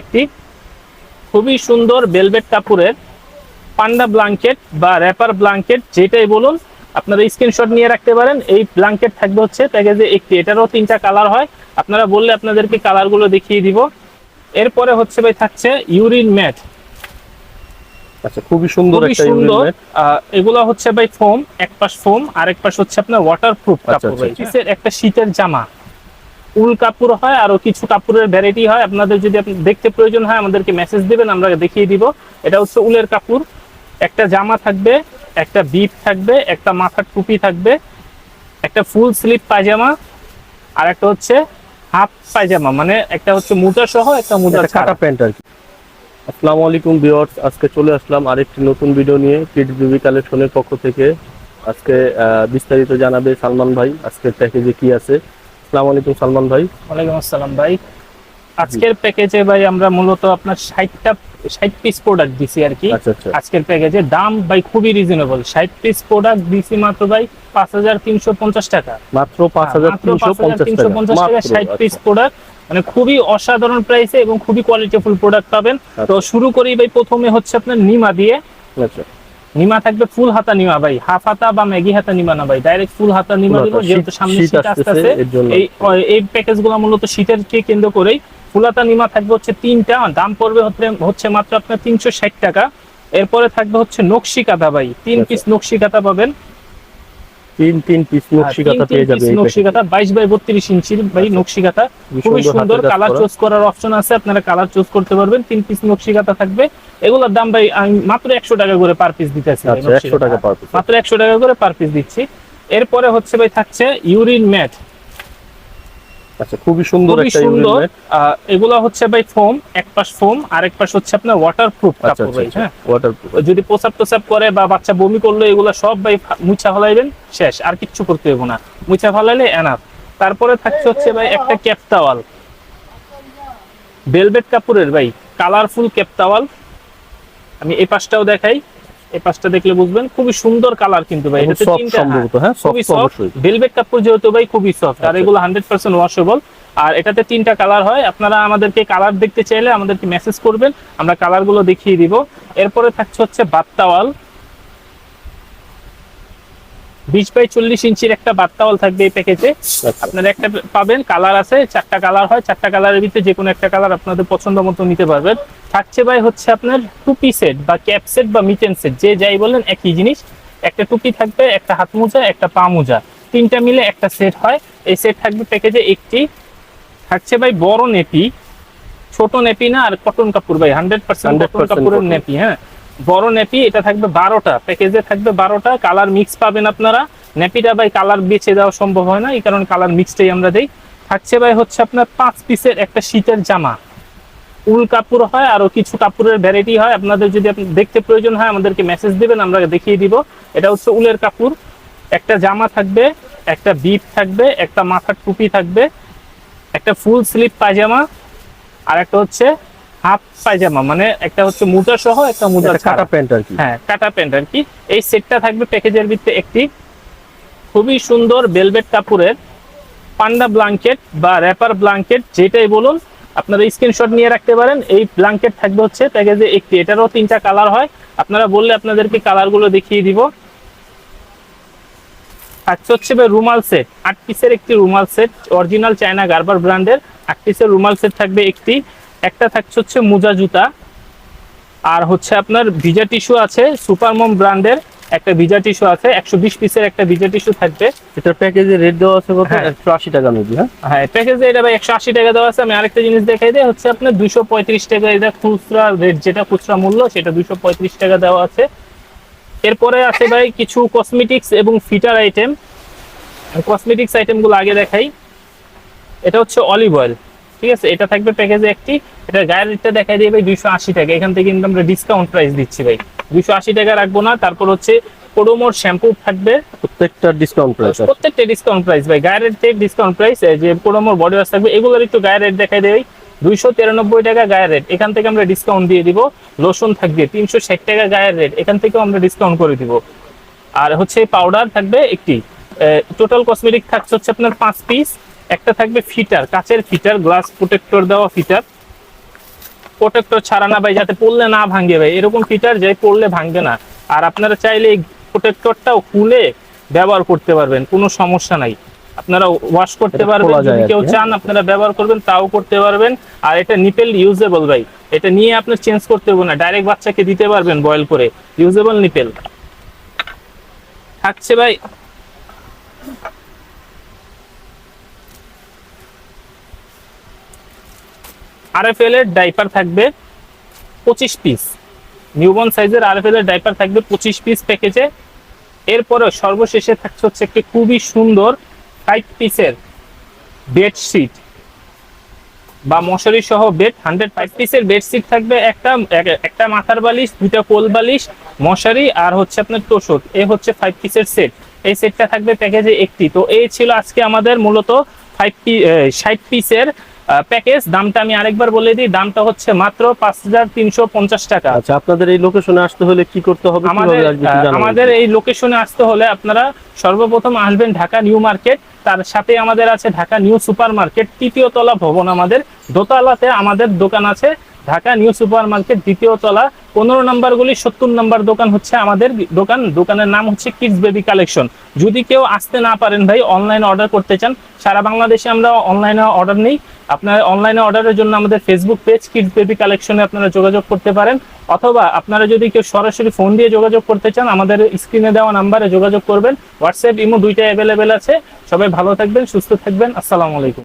একটি খুবই সুন্দর ভেলভেট কাপড়ের পান্ডা ব্ল্যাঙ্কেট বা র্যাপার ব্ল্যাঙ্কেট যেটাই বলুন, আপনারা স্ক্রিনশট নিয়ে রাখতে পারেন। এই ব্ল্যাঙ্কেট থাকবে হচ্ছে প্যাকেজে একটি, এটারও 3টা কালার হয়। আপনারা বললে আপনাদেরকে কালারগুলো দেখিয়ে দিব। এরপরে হচ্ছে ভাই থাকছে ইউরিন ম্যাট। আচ্ছা, খুবই সুন্দর একটা ইউরিন ম্যাট। এগুলো হচ্ছে ভাই ফোম, এক পাশ ফোম আর এক পাশ হচ্ছে আপনার ওয়াটারপ্রুফ কাপড়। ভাই পিসের একটা শীতের জামা, উল কাপড় হয়, আরো কিছু কাপড়ের ভ্যারাইটি হয়। আপনাদের যদি আপনি দেখতে প্রয়োজন হয় আমাদেরকে মেসেজ দিবেন, আমরা দেখিয়ে দিব। এটা হচ্ছে উলের কাপড়, একটা জামা থাকবে, একটা বিপ থাকবে, একটা মাথার টুপি থাকবে, একটা ফুল স্লিভ পায়জামা আর একটা হচ্ছে হাফ পায়জামা, মানে একটা হচ্ছে মোজা সহ একটা মোজা কাটা প্যান্ট আর কি। আসসালামু আলাইকুম ভিউয়ার্স, আজকে চলে আসলাম আরেকটি নতুন ভিডিও নিয়ে কিডস বেবি কালেকশনের পক্ষ থেকে। আজকে বিস্তারিত জানাবে সালমান ভাই আজকের প্যাকেজে কি আছে। আসসালামু আলাইকুম সালমান ভাই। ওয়ালাইকুম আসসালাম ভাই। আজকের প্যাকেজে ভাই আমরা মূলত আপনার 60 পিস প্রোডাক্ট দিছি আর কি। আজকের প্যাকেজে দাম ভাই খুবই রিজনেবল। 60 পিস প্রোডাক্ট দিছি মাত্র ভাই 5350 টাকা। মাত্র 5350 টাকা 60 পিস প্রোডাক্ট, মানে খুবই অসাধারণ প্রাইসে এবং খুবই কোয়ালিটিফুল প্রোডাক্ট পাবেন। তো শুরু করি ভাই, প্রথমে হচ্ছে আপনার নিমা দিয়ে। আচ্ছা, নিমা থাকবে ফুল হাতা নিমা ভাই, হাফ হাতা বা ম্যাগি হাতা নিমা না ভাই, ডাইরেক্ট ফুল হাতা নিমা দিব, যেহেতু সামনে শীত আসতেছে। এই প্যাকেজগুলো মূলত শীতেরকে কেন্দ্র করেই। ফুল হাতা নিমা থাকবে হচ্ছে 3টা, দাম পড়বে হচ্ছে মাত্র আপনার 360 টাকা। এরপরে থাকবে হচ্ছে নকশি কাঁথা ভাই, 3 পিস নকশি কাঁথা পাবেন। 3 পিস নকশি কাঁথা পেয়ে যাবে। নকশি কাঁথা 22 বাই 32 ইঞ্চির ভাই নকশি কাঁথা, খুবই সুন্দর। কালার চুজ করার অপশন আছে, আপনারা কালার চুজ করতে পারবেন। 3 পিস নকশি কাঁথা থাকবে। এগুলোর দাম ভাই আমি মাত্র 100 টাকা করে পার পিস দিতেছি। মাত্র 100 টাকা করে পার পিস দিচ্ছি। এরপরে হচ্ছে ভাই থাকছে ইউরিন ম্যাট। আচ্ছা, খুবই সুন্দর একটা ইউরিন ম্যাট। এগুলো হচ্ছে ভাই ফোম, এক পাশ ফোম আর এক পাশ হচ্ছে আপনার ওয়াটারপ্রুফ কাপড় ভাই। হ্যাঁ, ওয়াটারপ্রুফ। যদি প্রসাব করে বা বাচ্চা বমি করলো, এগুলো সব ভাই মুছা ফেলাইবেন, শেষ, আর কিচ্ছু করতে হবে না, মুছা ফেলাইলে এনাফ। তারপরে থাকছে হচ্ছে ভাই একটা ক্যাপ টাওয়াল, ভেলভেট কাপড়ের ভাই, কালারফুল ক্যাপ টাওয়াল। আমি এই পাশটাও দেখাই, এই পাশটা দেখলে বুঝবেন, খুবই সুন্দর কালার কিন্তু ভাই। এটাতে 3টা সম্ভবত, হ্যাঁ খুবই সফট ভেলভেট কাপড় যেহেতু ভাই খুবই সফট, আর এগুলো 100% ওয়াশেবল। আর এটাতে 3টা কালার হয়। আপনারা আমাদেরকে কালার দেখতে চাইলে আমাদেরকে মেসেজ করবেন, আমরা কালারগুলো দেখিয়ে দিব। এরপরে থাকছে হচ্ছে বাথ টাওয়াল, 20 বাই 40 ইঞ্চির একটা বাথ টাওয়াল থাকবে এই প্যাকেজে। আপনারা একটা পাবেন, কালার আছে 4টা কালার হয়, 4টা কালারের ভিতরে যে কোনো একটা কালার আপনাদের পছন্দ মতো নিতে পারবেন। থাকছে ভাই হচ্ছে আপনার টুপি সেট বা ক্যাপ সেট বা মিটেন সেট, যে যাই বলেন একই জিনিস। একটা টুপি থাকবে, একটা হাত মোজা, একটা পা মোজা, 3টা মিলে একটা সেট হয়। এই সেট থাকবে প্যাকেজে একটি। থাকছে ভাই বড় নেপি, ছোট নেপি না, আর কটন কাপড় ভাই, 100% কটন কাপড়ের নেপি। হ্যাঁ, বড় নেপি, এটা থাকবে 12টা, প্যাকেজে থাকবে 12টা। কালার মিক্স পাবেন আপনারা। নেপিটা ভাই কালার বেছে দেওয়া সম্ভব হয় না, এই কারণে কালার মিক্সটাই আমরা দেই। থাকছে ভাই হচ্ছে আপনার 5 পিসের একটা শীতের জামা, উল কাপড় হয়, আরো কিছু কাপড়ের ভ্যারাইটি হয়। আপনাদের যদি দেখতে প্রয়োজন হয় আমাদেরকে মেসেজ দিবেন, আমরা দেখিয়ে দিব। এটা হচ্ছে উলের কাপড়, একটা জামা থাকবে, একটা বিপ থাকবে, একটা মাথার টুপি থাকবে, একটা ফুল স্লিভ পায়জামা আর একটা হচ্ছে হাফ পায়জামা, মানে একটা হচ্ছে মোজা সহ একটা মোজা কাটা প্যান্ট আর কি। হ্যাঁ, কাটা প্যান্ট আর কি। এই সেটটা থাকবে প্যাকেজের ভিতরে একটি। খুবই সুন্দর ভেলভেট কাপড়ের পান্ডা ব্ল্যাঙ্কেট বা র্যাপার ব্ল্যাঙ্কেট যেটাই বলুন, আপনারা স্ক্রিনশট নিয়ে রাখতে পারেন। এই ব্ল্যাঙ্কেট থাকবে হচ্ছে প্যাকেজে একটি, এটারও 3টা কালার হয়। আপনারা বললে আপনাদেরকে কালারগুলো দেখিয়ে দিব। থাকছে হচ্ছে ভাই রুমাল সেট, 8 পিসের একটি রুমাল সেট, অরিজিনাল চায়না গার্বার ব্র্যান্ডের 8 পিসের রুমাল সেট থাকবে একটি। একটা থাকছে হচ্ছে মোজা জুতা, আর হচ্ছে আপনার ভিজা টিস্যু আছে, সুপারমম ব্র্যান্ডের একটা ভিজা টিস্যু আছে, 120 পিসের একটা ভিজা টিস্যু থাকবে। এটার প্যাকেজে রেট দেওয়া আছে কত? 180 টাকা মেবি। হ্যাঁ, প্যাকেজে এটা ভাই 180 টাকা দেওয়া আছে। আমি আরেকটা জিনিস দেখাই দিই, হচ্ছে আপনার 235 টাকা, এটা খুচরা রেট, যেটা খুচরা মূল্য সেটা 235 টাকা দেওয়া আছে। এরপরে আছে ভাই কিছু কসমেটিক্স এবং ফিটার আইটেম। কসমেটিক্স আইটেমগুলো আগে দেখাই। এটা হচ্ছে অলিভ অয়েল, ঠিক আছে, এটা থাকবে প্যাকেজে একটি। এটা গায়ের রেটটা দেখাই দিয়ে ভাই 280 টাকা। এখান থেকে কিন্তু আমরা ডিসকাউন্ট প্রাইস দিচ্ছি ভাই, 280 টাকা রাখবো না। তারপর হচ্ছে কোডোমোর শ্যাম্পু থাকবে, প্রত্যেকটা ডিসকাউন্ট প্রাইস ভাই, গায়ের রেট থেকে ডিসকাউন্ট প্রাইস। যে কোডোমোর বডি ওয়াশ থাকবে, এগুলোর একটু গায়ের রেট দেখাই দেয় 293 টাকা গায়ের রেট, এখান থেকে আমরা ডিসকাউন্ট দিয়ে দিব। লোশন থাকবে 360 টাকা গায়ের রেট, এখান থেকেও আমরা ডিসকাউন্ট করে দিব। আর হচ্ছে পাউডার থাকবে একটি। টোটাল কসমেটিক থাকছে হচ্ছে আপনার 5 পিস। একটা থাকবে ফিটার, কাচের ফিটার, গ্লাস প্রোটেক্টর দেওয়া ফিটার। প্রোটেক্টর ছাড়া না ভাই, যাতে পড়লে না ভাঙে ভাই, এরকম ফিচার যে পড়লে ভাঙবে না। আর আপনারা চাইলে এই প্রোটেক্টরটাও খুলে ব্যবহার করতে পারবেন, কোনো সমস্যা নাই। আপনারা ওয়াশ করতে এটা পারবেন, খোলা যায় যদি আর কেউ কি, চান আপনারা ব্যবহার করবেন তাও করতে পারবেন। আর এটা নিপেল ইউজেবল ভাই, এটা নিয়ে আপনি চেঞ্জ করতে হবে না, ডাইরেক্ট বাচ্চাকে দিতে পারবেন বয়েল করে। ইউজেবল নিপেল থাকছে ভাই। আরএফএল এর ডাইপার থাকবে 25 পিস, নিউবর্ন সাইজের আরএফএল এর ডাইপার থাকবে 25 পিস প্যাকেজে। এরপরে সর্বশেষে থাকছে হচ্ছে একটি খুবই সুন্দর 5 পিসের বেডশিট বা মশারি সহ বেড, 105 পিসের বেডশিট থাকবে, একটা মাথার বালিশ, দুইটা কোল বালিশ, মশারি আর হচ্ছে আপনার তোষক। এই হচ্ছে 5 পিসের সেট। এই সেটটা থাকবে প্যাকেজে একটি। তো এই ছিল আজকে আমাদের মূলত 60 পিসের প্যাকেজ। দামটা আমি আরেকবার বলে দিই, দামটা হচ্ছে মাত্র 5350 টাকা। আচ্ছা, আপনাদের এই লোকেশনে আসতে হলে কি করতে হবে, কিভাবে আসবে একটু জানাবেন? আমাদের এই লোকেশনে আসতে হলে আপনারা সর্বপ্রথম আসবেন ঢাকা নিউ মার্কেট, তার সাথে আমাদের আছে ঢাকা নিউ সুপার মার্কেট, তৃতীয় তলা ভবন আমাদের, দোতলাতে আমাদের দোকান আছে ঢাকা নিউ সুপার মার্কেট দ্বিতীয় তলা। 15 নম্বর গুলি 70 নম্বর দোকান হচ্ছে আমাদের দোকান। দোকানের নাম হচ্ছে কিডস বেবি কালেকশন। যদি কেউ আসতে না পারেন ভাই, অনলাইনে অর্ডার করতে চান, সারা বাংলাদেশে আমরা অনলাইনে অর্ডার নিই। আপনারা অনলাইনে অর্ডারের জন্য আমাদের ফেসবুক পেজ কিডস বেবি কালেকশনে আপনারা যোগাযোগ করতে পারেন, অথবা আপনারা যদি কেউ সরাসরি ফোন দিয়ে যোগাযোগ করতে চান আমাদের স্ক্রিনে দেওয়া নাম্বারে যোগাযোগ করবেন। হোয়াটসঅ্যাপ, ইমো দুইটা অ্যাভেলেবেল আছে। সবাই ভালো থাকবেন, সুস্থ থাকবেন। আসসালামু আলাইকুম।